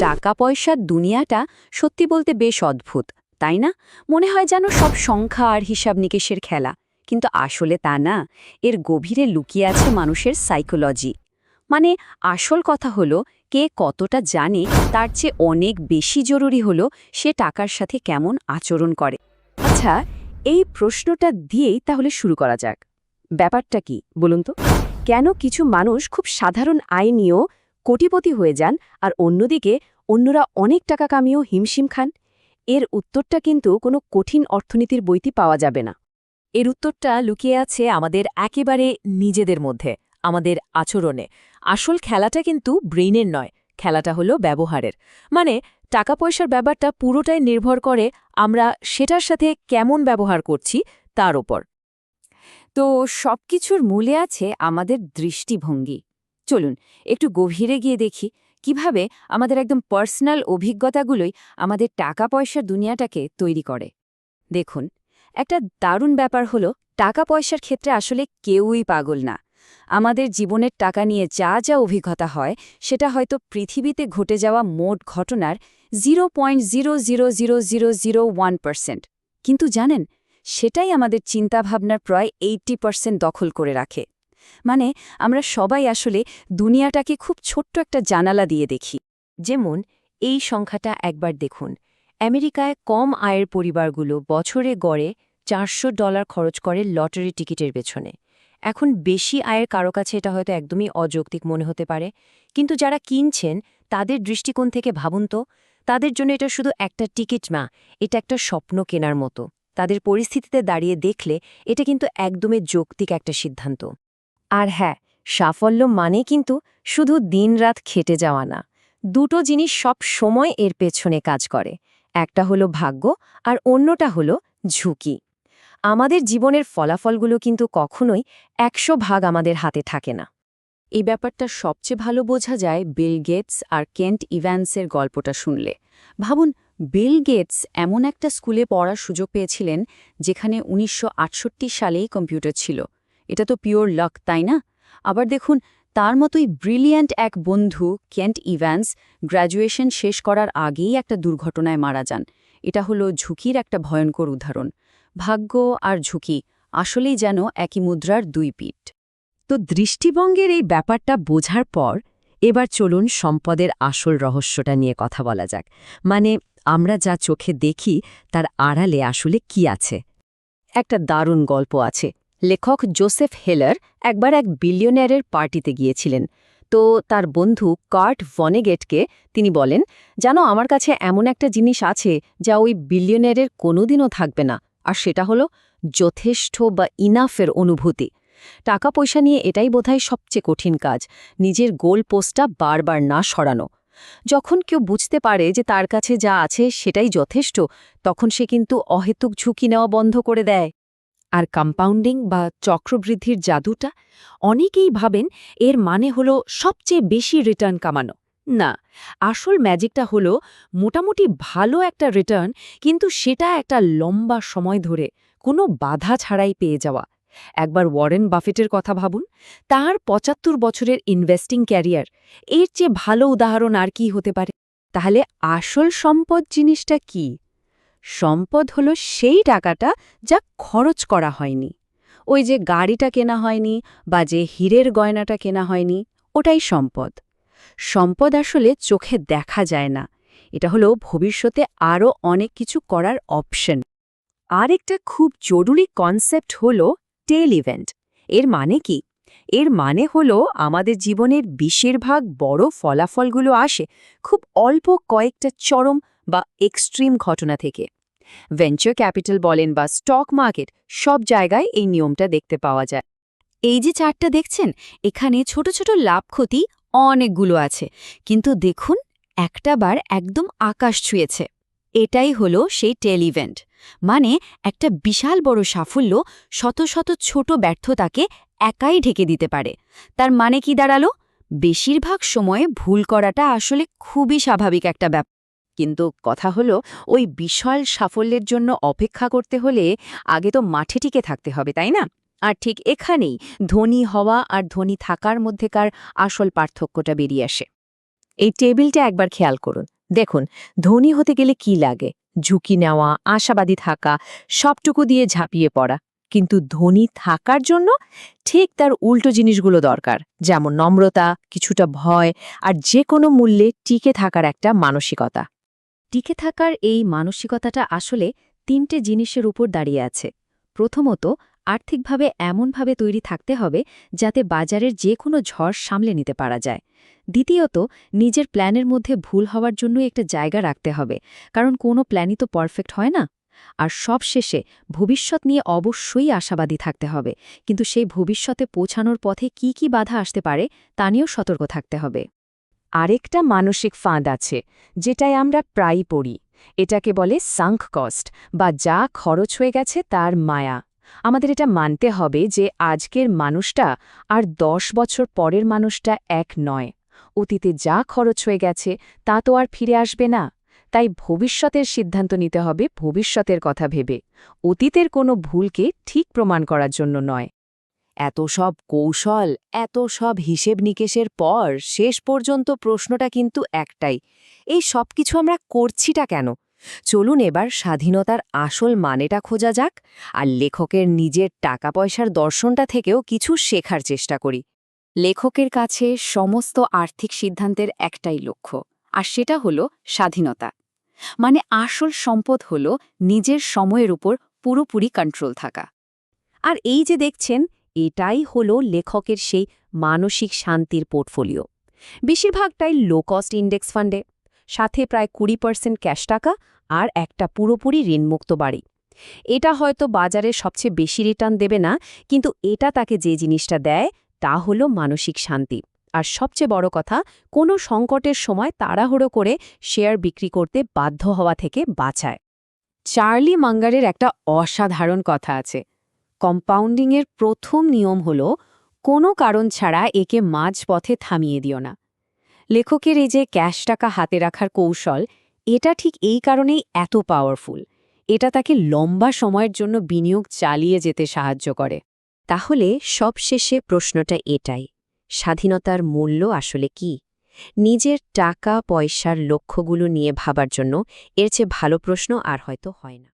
টাকা পয়সার দুনিয়াটা সত্যি বলতে বেশ অদ্ভুত, তাই না? মনে হয় যেন সব সংখ্যা আর হিসাব নিকেশের খেলা, কিন্তু আসলে তা না। এর গভীরে লুকিয়ে আছে মানুষের সাইকোলজি। মানে আসল কথা হলো, কে কতটা জানে তার চেয়ে অনেক বেশি জরুরি হলো সে টাকার সাথে কেমন আচরণ করে। আচ্ছা, এই প্রশ্নটা দিয়েই তাহলে শুরু করা যাক। ব্যাপারটা কি বলুন তো? কেন কিছু মানুষ খুব সাধারণ আয় নিয়েও কোটিপতি হয়ে যান, আর অন্যদিকে অন্যরা অনেক টাকা কামিয়েও হিমশিম খান? এর উত্তরটা কিন্তু কোনো কঠিন অর্থনীতির বইতে পাওয়া যাবে না। এর উত্তরটা লুকিয়ে আছে আমাদের একেবারে নিজেদের মধ্যে, আমাদের আচরণে। আসল খেলাটা কিন্তু ব্রেইনের নয়, খেলাটা হলো ব্যবহারের। মানে টাকা পয়সার ব্যাপারটা পুরোটাই নির্ভর করে আমরা সেটার সাথে কেমন ব্যবহার করছি তার ওপর। তো সবকিছুর মূলে আছে আমাদের দৃষ্টিভঙ্গি। চলুন একটু গভীরে গিয়ে দেখি কিভাবে আমাদের একদম পার্সোনাল অভিজ্ঞতাগুলোই আমাদের টাকা পয়সার দুনিয়াটাকে তৈরি করে। দেখুন, একটা দারুণ ব্যাপার হলো, টাকা পয়সার ক্ষেত্রে আসলে কেউই পাগল না। আমাদের জীবনের টাকা নিয়ে যা যা অভিজ্ঞতা হয় সেটা হয়তো পৃথিবীতে ঘটে যাওয়া মোট ঘটনার 0.00001%। কিন্তু জানেন, সেটাই আমাদের চিন্তাভাবনার প্রায় 80% দখল করে রাখে। মানে আমরা সবাই আসলে দুনিয়াটাকে খুব ছোট্ট একটা জানালা দিয়ে দেখি। যেমন এই সংখ্যাটা একবার দেখুন। আমেরিকায় কম আয়ের পরিবারগুলো বছরে গড়ে $400 খরচ করে লটারি টিকিটের পেছনে। এখন বেশি আয়ের কারো কাছে এটা হয়তো একদমই অযৌক্তিক মনে হতে পারে, কিন্তু যারা কিনছেন তাদের দৃষ্টিকোণ থেকে ভাবুন তো, তাদের জন্য এটা শুধু একটা টিকিট না, এটা একটা স্বপ্ন কেনার মতো। তাদের পরিস্থিতিতে দাঁড়িয়ে দেখলে এটা কিন্তু একদমই যৌক্তিক একটা সিদ্ধান্ত। আর হ্যাঁ, সাফল্য মানে কিন্তু শুধু দিনরাত খেটে যাওয়া না। দুটো জিনিস সব সময় এর পেছনে কাজ করে। একটা হলো ভাগ্য, আর অন্যটা হলো ঝুঁকি। আমাদের জীবনের ফলাফলগুলো কিন্তু কখনোই 100% আমাদের হাতে থাকে না। এই ব্যাপারটা সবচেয়ে ভালো বোঝা যায় বিল গেটস আর কেন্ট ইভ্যান্সের গল্পটা শুনলে। ভাবুন, বিল গেটস এমন একটা স্কুলে পড়ার সুযোগ পেয়েছিলেন যেখানে 1968 সালেই কম্পিউটার ছিল। এটা তো পিওর লাক, তাই না? আবার দেখুন, তার মতোই ব্রিলিয়ান্ট এক বন্ধু কেন্ট ইভ্যান্স গ্র্যাজুয়েশন শেষ করার আগেই একটা দুর্ঘটনায় মারা যান। এটা হলো ঝুঁকির একটা ভয়ঙ্কর উদাহরণ। ভাগ্য আর ঝুঁকি আসলেই যেন একই মুদ্রার দুই পিঠ। তো দৃষ্টিভঙ্গের এই ব্যাপারটা বোঝার পর এবার চলুন সম্পদের আসল রহস্যটা নিয়ে কথা বলা যাক। মানে আমরা যা চোখে দেখি তার আড়ালে আসলে কি আছে। একটা দারুণ গল্প আছে। লেখক জোসেফ হেলার একবার এক বিলিয়নিয়ারের পার্টিতে গিয়েছিলেন। তো তার বন্ধু কার্ট ভনেগেটকে তিনি বলেন, জানো, আমার কাছে এমন একটা জিনিস আছে যা ওই বিলিয়নিয়ারের কোনোদিনও থাকবে না, আর সেটা হলো যথেষ্ট বা ইনাফের অনুভূতি। টাকা পয়সা নিয়ে এটাই বোধহয় সবচেয়ে কঠিন কাজ, নিজের গোল পোস্টটা বারবার না সরানো। যখন কেউ বুঝতে পারে যে তার কাছে যা আছে সেটাই যথেষ্ট, তখন সে কিন্তু অহেতুক ঝুঁকি নেওয়া বন্ধ করে দেয়। আর কম্পাউন্ডিং বা চক্রবৃদ্ধির জাদুটা, অনেকেই ভাবেন এর মানে হলো সবচেয়ে বেশি রিটার্ন কামানো। না, আসল ম্যাজিকটা হলো মোটামুটি ভালো একটা রিটার্ন, কিন্তু সেটা একটা লম্বা সময় ধরে কোনো বাধা ছাড়াই পেয়ে যাওয়া। একবার ওয়ারেন বাফেটের কথা ভাবুন, তার 75 বছরের ইনভেস্টিং ক্যারিয়ার। এর চেয়ে ভালো উদাহরণ আর কি হতে পারে? তাহলে আসল সম্পদ জিনিসটা কি? সম্পদ হলো সেই টাকাটা যা খরচ করা হয়নি। ওই যে গাড়িটা কেনা হয়নি বা যে হীরের গয়নাটা কেনা হয়নি, ওটাই সম্পদ। সম্পদ আসলে চোখে দেখা যায় না, এটা হলো ভবিষ্যতে আরও অনেক কিছু করার অপশন। আর একটা খুব জরুরি কনসেপ্ট হলো টেল ইভেন্ট। এর মানে কি? এর মানে হলো আমাদের জীবনের বেশিরভাগ বড় ফলাফলগুলো আসে খুব অল্প কয়েকটা চরম বা এক্সট্রিম ঘটনা থেকে। ভেঞ্চার ক্যাপিটাল বলেন বা স্টক মার্কেট, সব জায়গায় এই নিয়মটা দেখতে পাওয়া যায়। এই যে চার্টটা দেখছেন, এখানে ছোট ছোট লাভ ক্ষতি অনেকগুলো আছে, কিন্তু দেখুন একটা বার একদম আকাশ ছুঁয়েছে। এটাই হলো সেই টেল ইভেন্ট। মানে একটা বিশাল বড় সাফল্য শত শত ছোট ব্যর্থতাকে একাই ঢেকে দিতে পারে। তার মানে কি দাঁড়ালো? বেশিরভাগ সময়ে ভুল করাটা আসলে খুবই স্বাভাবিক একটা ব্যাপার। কিন্তু কথা হলো, ওই বিশাল সাফল্যের জন্য অপেক্ষা করতে হলে আগে তো মাঠে টিকে থাকতে হবে, তাই না? আর ঠিক এখানেই ধনী হওয়া আর ধনী থাকার মধ্যেকার আসল পার্থক্যটা বেরিয়ে আসে। এই টেবিলটা একবার খেয়াল করুন। দেখুন, ধনী হতে গেলে কি লাগে? ঝুঁকি নেওয়া, আশাবাদী থাকা, সবটুকু দিয়ে ঝাঁপিয়ে পড়া। কিন্তু ধনী থাকার জন্য ঠিক তার উল্টো জিনিসগুলো দরকার, যেমন নম্রতা, কিছুটা ভয়, আর যে কোনো মূল্যে টিকে থাকার একটা মানসিকতা। টিকে থাকার এই মানসিকতাটা আসলে 3টে জিনিসের উপর দাঁড়িয়ে আছে। প্রথমত, আর্থিকভাবে এমনভাবে তৈরি থাকতে হবে যাতে বাজারের যে কোনো ঝড় সামলে নিতে পারা যায়। দ্বিতীয়ত, নিজের প্ল্যানের মধ্যে ভুল হওয়ার জন্য একটা জায়গা রাখতে হবে, কারণ কোনো প্ল্যানই তো পারফেক্ট হয় না। আর সবশেষে, ভবিষ্যৎ নিয়ে অবশ্যই আশাবাদী থাকতে হবে, কিন্তু সেই ভবিষ্যতে পৌঁছানোর পথে কি কি বাধা আসতে পারে তা নিয়েও সতর্ক থাকতে হবে। আরেকটা মানসিক ফাঁদ আছে, যেটাই আমরা প্রায়ই পড়ি। এটাকে বলে সাঙ্ক কস্ট, বা যা খরচ হয়ে গেছে তার মায়া। আমাদের এটা মানতে হবে যে আজকের মানুষটা আর 10 বছর পরের মানুষটা এক নয়। অতীতে যা খরচ হয়ে গেছে তা তো আর ফিরে আসবে না। তাই ভবিষ্যতের সিদ্ধান্ত নিতে হবে ভবিষ্যতের কথা ভেবে, অতীতের কোনো ভুলকে ঠিক প্রমাণ করার জন্য নয়। এত সব কৌশল, এত সব হিসেব নিকেশের পর শেষ পর্যন্ত প্রশ্নটা কিন্তু একটাই, এই সব কিছু আমরা করছিটা কেন? চলুন এবার স্বাধীনতার আসল মানেটা খোঁজা যাক, আর লেখকের নিজের টাকা পয়সার দর্শনটা থেকেও কিছু শেখার চেষ্টা করি। লেখকের কাছে সমস্ত আর্থিক সিদ্ধান্তের একটাই লক্ষ্য, আর সেটা হলো স্বাধীনতা। মানে আসল সম্পদ হলো নিজের সময়ের উপর পুরোপুরি কন্ট্রোল থাকা। আর এই যে দেখছেন, এটাই হলো লেখকের সেই মানসিক শান্তির পোর্টফোলিও। বেশিরভাগটাই লো কস্ট ইন্ডেক্স ফান্ডে, সাথে প্রায় 20% ক্যাশ টাকা আর একটা পুরোপুরি ঋণমুক্ত বাড়ি। এটা হয়তো বাজারে সবচেয়ে বেশি রিটার্ন দেবে না, কিন্তু এটা তাকে যে জিনিসটা দেয় তা হলো মানসিক শান্তি। আর সবচেয়ে বড় কথা, কোনো সংকটের সময় তাড়াহুড়ো করে শেয়ার বিক্রি করতে বাধ্য হওয়া থেকে বাঁচায়। চার্লি মাঙ্গারের একটা অসাধারণ কথা আছে, কম্পাউন্ডিংয়ের প্রথম নিয়ম হল কোনো কারণ ছাড়া একে মাঝপথে থামিয়ে দিও না। লেখকের এই যে ক্যাশ টাকা হাতে রাখার কৌশল, এটা ঠিক এই কারণেই এত পাওয়ারফুল। এটা তাকে লম্বা সময়ের জন্য বিনিয়োগ চালিয়ে যেতে সাহায্য করে। তাহলে সবশেষে প্রশ্নটা এটাই, স্বাধীনতার মূল্য আসলে কি? নিজের টাকা পয়সার লক্ষ্যগুলো নিয়ে ভাবার জন্য এর চেয়ে ভালো প্রশ্ন আর হয়তো হয় না।